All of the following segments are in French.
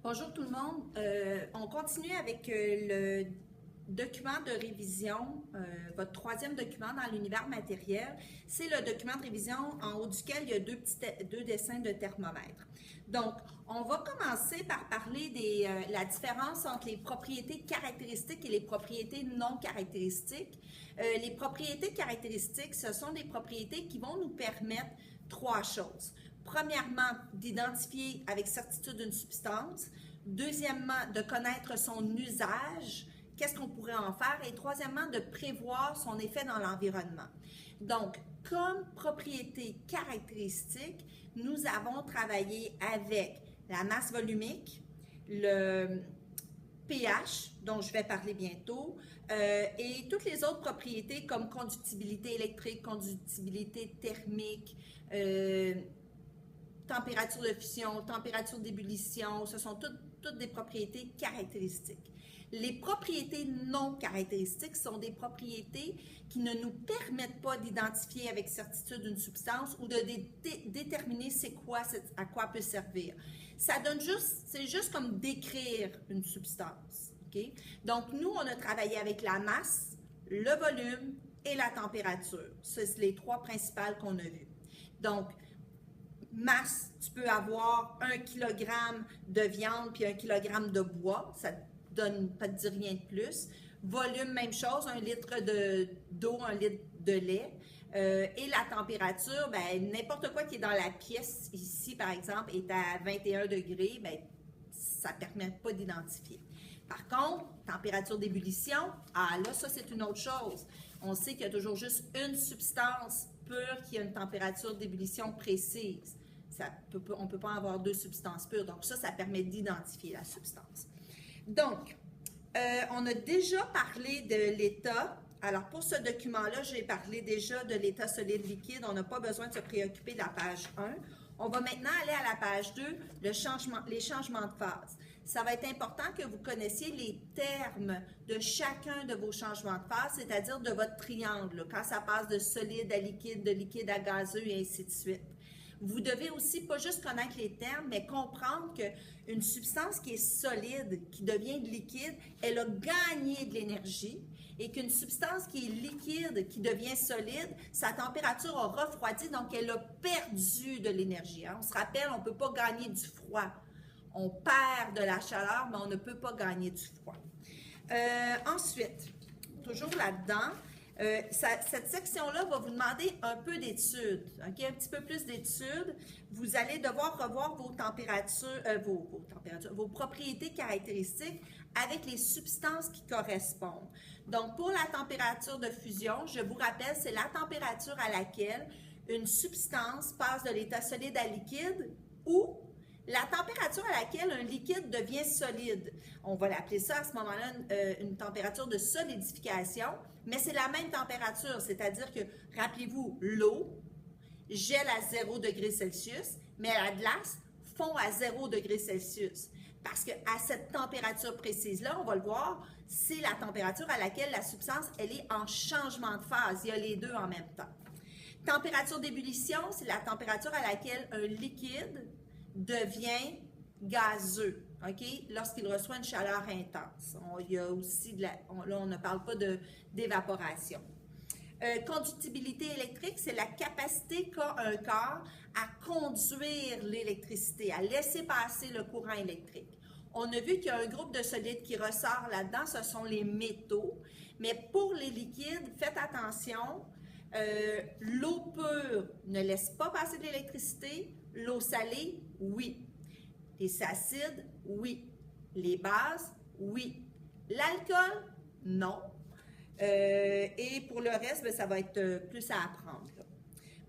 Bonjour tout le monde. On continue avec le document de révision, votre troisième document dans l'univers matériel. C'est le document de révision en haut duquel il y a deux dessins de thermomètre. Donc, on va commencer par parler de la différence entre les propriétés caractéristiques et les propriétés non caractéristiques. Les propriétés caractéristiques, ce sont des propriétés qui vont nous permettre trois choses. Premièrement, d'identifier avec certitude une substance. Deuxièmement, de connaître son usage, qu'est-ce qu'on pourrait en faire. Et troisièmement, de prévoir son effet dans l'environnement. Donc, comme propriété caractéristique, nous avons travaillé avec la masse volumique, le pH, dont je vais parler bientôt, et toutes les autres propriétés comme conductibilité électrique, conductibilité thermique, température de fusion, température d'ébullition, ce sont toutes des propriétés caractéristiques. Les propriétés non caractéristiques sont des propriétés qui ne nous permettent pas d'identifier avec certitude une substance ou de déterminer c'est quoi, à quoi elle peut servir. C'est juste comme décrire une substance. Okay? Donc, nous, on a travaillé avec la masse, le volume et la température. C'est les trois principales qu'on a vues. Donc, masse, tu peux avoir 1 kg de viande puis 1 kg de bois, ça ne te dit rien de plus. Volume, même chose, 1 litre d'eau, 1 litre de lait. Et la température, ben, n'importe quoi qui est dans la pièce ici, par exemple, est à 21 degrés, ben, ça ne permet pas d'identifier. Par contre, température d'ébullition, là, ça, c'est une autre chose. On sait qu'il y a toujours juste une substance pure qui a une température d'ébullition précise. On ne peut pas avoir deux substances pures. Donc, ça permet d'identifier la substance. Donc, on a déjà parlé de l'état. Alors, pour ce document-là, j'ai parlé déjà de l'état solide liquide. On n'a pas besoin de se préoccuper de la page 1. On va maintenant aller à la page 2, les changements de phase. Ça va être important que vous connaissiez les termes de chacun de vos changements de phase, c'est-à-dire de votre triangle, quand ça passe de solide à liquide, de liquide à gazeux et ainsi de suite. Vous devez aussi pas juste connaître les termes, mais comprendre qu'une substance qui est solide, qui devient liquide, elle a gagné de l'énergie et qu'une substance qui est liquide, qui devient solide, sa température a refroidi, donc elle a perdu de l'énergie. On se rappelle, on ne peut pas gagner du froid. On perd de la chaleur, mais on ne peut pas gagner du froid. Ensuite, toujours là-dedans, cette section-là va vous demander un peu d'études, okay? Un petit peu plus d'études. Vous allez devoir revoir vos températures, vos propriétés caractéristiques avec les substances qui correspondent. Donc, pour la température de fusion, je vous rappelle, c'est la température à laquelle une substance passe de l'état solide à liquide ou la température à laquelle un liquide devient solide. On va l'appeler ça à ce moment-là une température de solidification, mais c'est la même température, c'est-à-dire que, rappelez-vous, l'eau gèle à 0 degré Celsius, mais la glace fond à 0 degré Celsius. Parce qu'à cette température précise-là, on va le voir, c'est la température à laquelle la substance, elle est en changement de phase. Il y a les deux en même temps. Température d'ébullition, c'est la température à laquelle un liquide devient gazeux, OK? Lorsqu'il reçoit une chaleur intense. Il y a aussi, là, on ne parle pas d'évaporation. Conductibilité électrique, c'est la capacité qu'a un corps à conduire l'électricité, à laisser passer le courant électrique. On a vu qu'il y a un groupe de solides qui ressort là-dedans, ce sont les métaux. Mais pour les liquides, faites attention, l'eau pure ne laisse pas passer de l'électricité, l'eau salée, oui. Les acides, oui. Les bases, oui. L'alcool, non. Et pour le reste, bien, ça va être plus à apprendre. Là.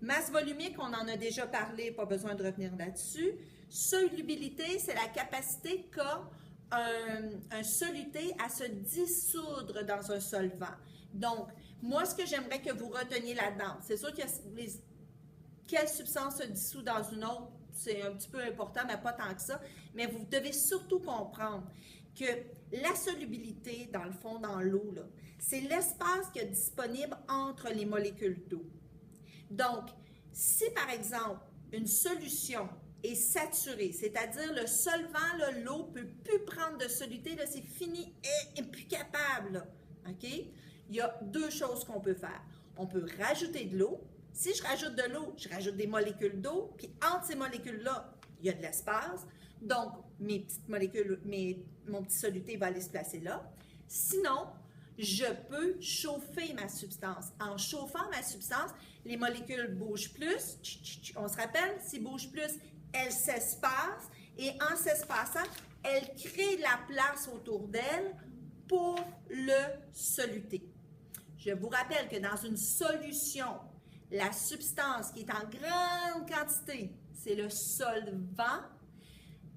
Masse volumique, on en a déjà parlé, pas besoin de revenir là-dessus. Solubilité, c'est la capacité qu'a un soluté à se dissoudre dans un solvant. Donc, moi, ce que j'aimerais que vous reteniez là-dedans, c'est sûr que quelle substance se dissout dans une autre, c'est un petit peu important, mais pas tant que ça. Mais vous devez surtout comprendre que la solubilité, dans le fond, dans l'eau, c'est l'espace qui est disponible entre les molécules d'eau. Donc, si par exemple, une solution est saturé, c'est-à-dire le solvant, là, l'eau ne peut plus prendre de soluté, là, c'est fini, et plus capable. Là. OK? Il y a deux choses qu'on peut faire. On peut rajouter de l'eau. Si je rajoute de l'eau, je rajoute des molécules d'eau, puis entre ces molécules-là, il y a de l'espace. Donc, mes petites molécules, mon petit soluté va aller se placer là. Sinon, je peux chauffer ma substance. En chauffant ma substance, les molécules bougent plus. On se rappelle, s'ils bougent plus, elles s'espacent. Et en s'espaçant, elles créent de la place autour d'elles pour le soluté. Je vous rappelle que dans une solution, la substance qui est en grande quantité, c'est le solvant.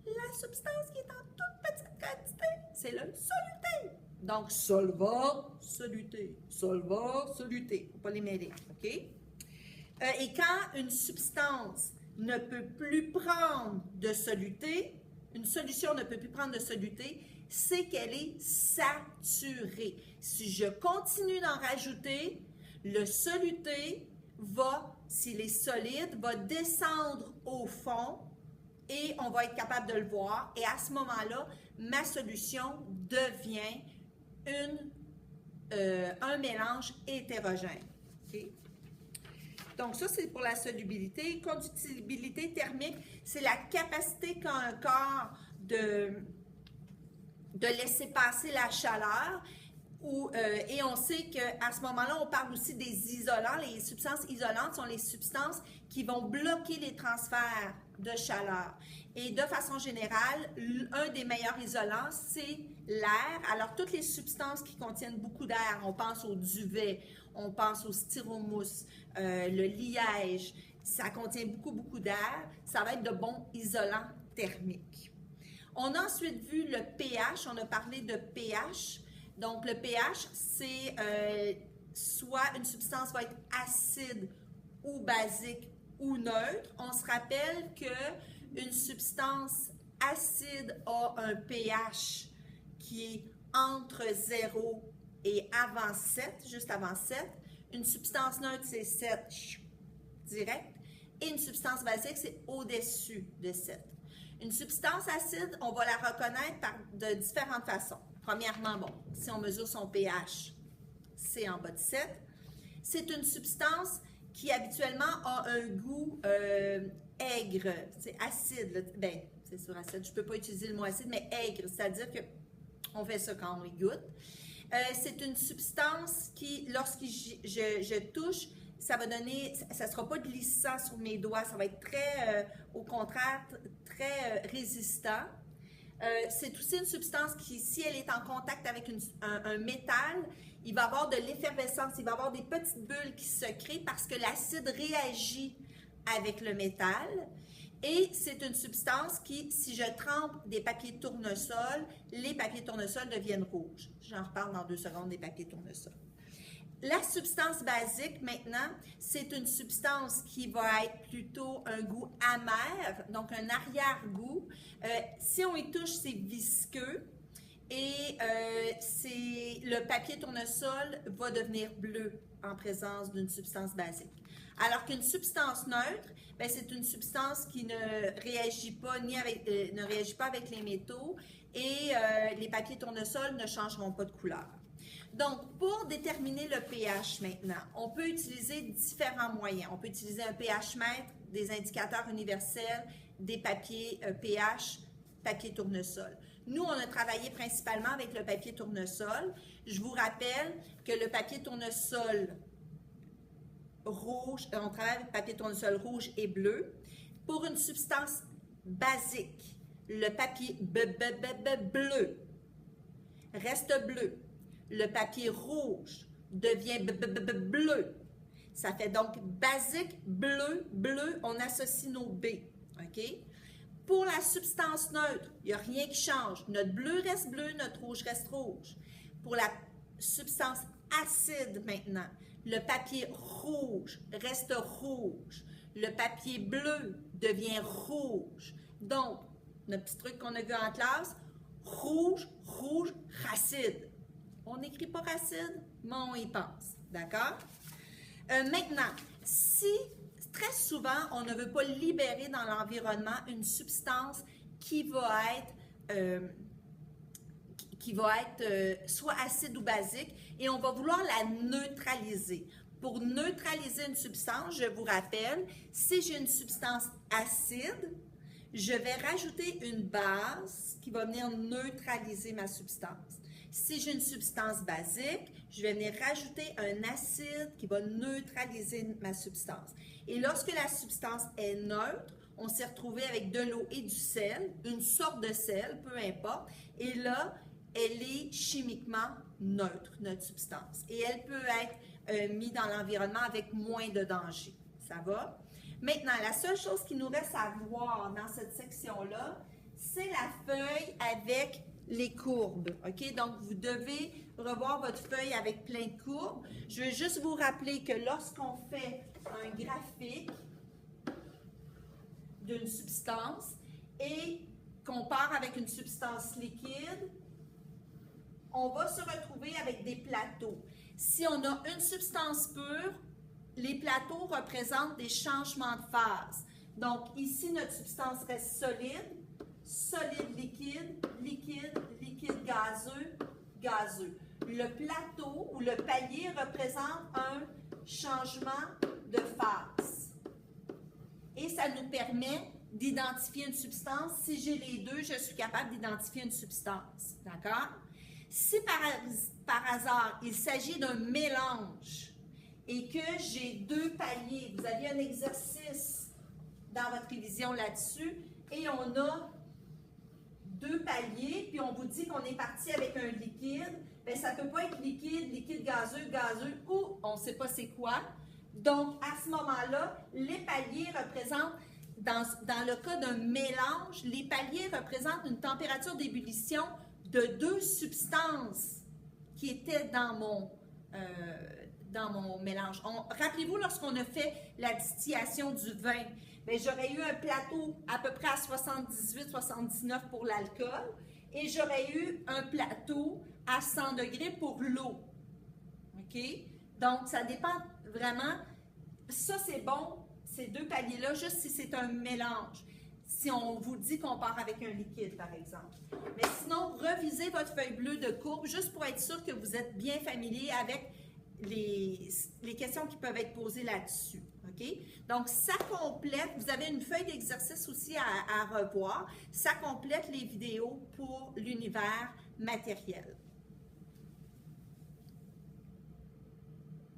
La substance qui est en toute petite quantité, c'est le soluté. Donc, solvant, soluté, solvant, soluté. Il ne faut pas les mêler, OK? Et quand une substance ne peut plus prendre de soluté, une solution ne peut plus prendre de soluté, c'est qu'elle est saturée. Si je continue d'en rajouter, le soluté va, s'il est solide, va descendre au fond et on va être capable de le voir. Et à ce moment-là, ma solution devient un mélange hétérogène. Okay? Donc ça, c'est pour la solubilité. Conductibilité thermique, c'est la capacité qu'a un corps de laisser passer la chaleur. Et on sait qu'à ce moment-là, on parle aussi des isolants. Les substances isolantes sont les substances qui vont bloquer les transferts de chaleur. Et de façon générale, un des meilleurs isolants, c'est l'air. Alors, toutes les substances qui contiennent beaucoup d'air, on pense au duvet, on pense au styromousse, le liège, ça contient beaucoup d'air, ça va être de bons isolants thermiques. On a ensuite vu le pH, on a parlé de pH. Donc, le pH, c'est soit une substance va être acide ou basique ou neutre. On se rappelle qu'une substance acide a un pH qui est entre 0 et avant 7, juste avant 7. Une substance neutre, c'est 7 direct. Et une substance basique, c'est au-dessus de 7. Une substance acide, on va la reconnaître de différentes façons. Premièrement, bon, si on mesure son pH, c'est en bas de 7. C'est une substance qui habituellement a un goût aigre, c'est acide. Là. Bien, c'est sur acide, je ne peux pas utiliser le mot acide, mais aigre, c'est-à-dire qu'on fait ça quand on y goûte. C'est une substance qui, lorsque je touche, ça va donner, ça ne sera pas glissant sur mes doigts, ça va être très, au contraire, très résistant. C'est aussi une substance qui, si elle est en contact avec un métal, il va y avoir de l'effervescence, il va y avoir des petites bulles qui se créent parce que l'acide réagit avec le métal. Et c'est une substance qui, si je trempe des papiers tournesol, les papiers tournesol deviennent rouges. J'en reparle dans 2 secondes des papiers tournesol. La substance basique, maintenant, c'est une substance qui va être plutôt un goût amer, donc un arrière-goût. Si on y touche, c'est visqueux et le papier tournesol va devenir bleu en présence d'une substance basique. Alors qu'une substance neutre, bien, c'est une substance qui ne réagit pas avec les métaux et les papiers tournesol ne changeront pas de couleur. Donc, pour déterminer le pH maintenant, on peut utiliser différents moyens. On peut utiliser un pH mètre, des indicateurs universels, des papiers pH, papier tournesol. Nous, on a travaillé principalement avec le papier tournesol. Je vous rappelle que le papier tournesol rouge, on travaille avec le papier tournesol rouge et bleu. Pour une substance basique, le papier bleu reste bleu. Le papier rouge devient bleu. Ça fait donc basique, bleu, bleu, on associe nos B. OK? Pour la substance neutre, il n'y a rien qui change. Notre bleu reste bleu, notre rouge reste rouge. Pour la substance acide maintenant, le papier rouge reste rouge. Le papier bleu devient rouge. Donc, notre petit truc qu'on a vu en classe, rouge, rouge, racide. On n'écrit pas racide, mais on y pense. D'accord? Maintenant, si très souvent, on ne veut pas libérer dans l'environnement une substance qui va être soit acide ou basique et on va vouloir la neutraliser. Pour neutraliser une substance, je vous rappelle, si j'ai une substance acide, je vais rajouter une base qui va venir neutraliser ma substance. Si j'ai une substance basique, je vais venir rajouter un acide qui va neutraliser ma substance. Et lorsque la substance est neutre, on s'est retrouvé avec de l'eau et du sel, une sorte de sel, peu importe, et là, elle est chimiquement neutre, notre substance. Et elle peut être mise dans l'environnement avec moins de danger. Ça va? Maintenant, la seule chose qui nous reste à voir dans cette section-là, c'est la feuille avec les courbes. OK? Donc, vous devez revoir votre feuille avec plein de courbes. Je vais juste vous rappeler que lorsqu'on fait un graphique d'une substance et qu'on part avec une substance liquide, on va se retrouver avec des plateaux. Si on a une substance pure, les plateaux représentent des changements de phase. Donc, ici, notre substance reste solide, solide, liquide, liquide, liquide, gazeux, gazeux. Le plateau ou le palier représente un changement de phase. Et ça nous permet d'identifier une substance. Si j'ai les deux, je suis capable d'identifier une substance. D'accord? Si par hasard, il s'agit d'un mélange et que j'ai deux paliers, vous aviez un exercice dans votre révision là-dessus, et on a deux paliers, puis on vous dit qu'on est parti avec un liquide, bien, ça ne peut pas être liquide, liquide gazeux, gazeux, ou on ne sait pas c'est quoi. Donc, à ce moment-là, les paliers représentent, dans le cas d'un mélange, les paliers représentent une température d'ébullition de deux substances qui étaient dans mon mélange. Rappelez-vous, lorsqu'on a fait la distillation du vin, bien, j'aurais eu un plateau à peu près à 78-79 pour l'alcool et j'aurais eu un plateau à 100 degrés pour l'eau. OK? Donc, ça dépend vraiment. Ça, c'est bon, ces deux paliers-là, juste si c'est un mélange. Si on vous dit qu'on part avec un liquide, par exemple. Mais sinon, revisez votre feuille bleue de courbe juste pour être sûr que vous êtes bien familier avec les questions qui peuvent être posées là-dessus. OK? Donc, ça complète, vous avez une feuille d'exercice aussi à revoir, ça complète les vidéos pour l'univers matériel.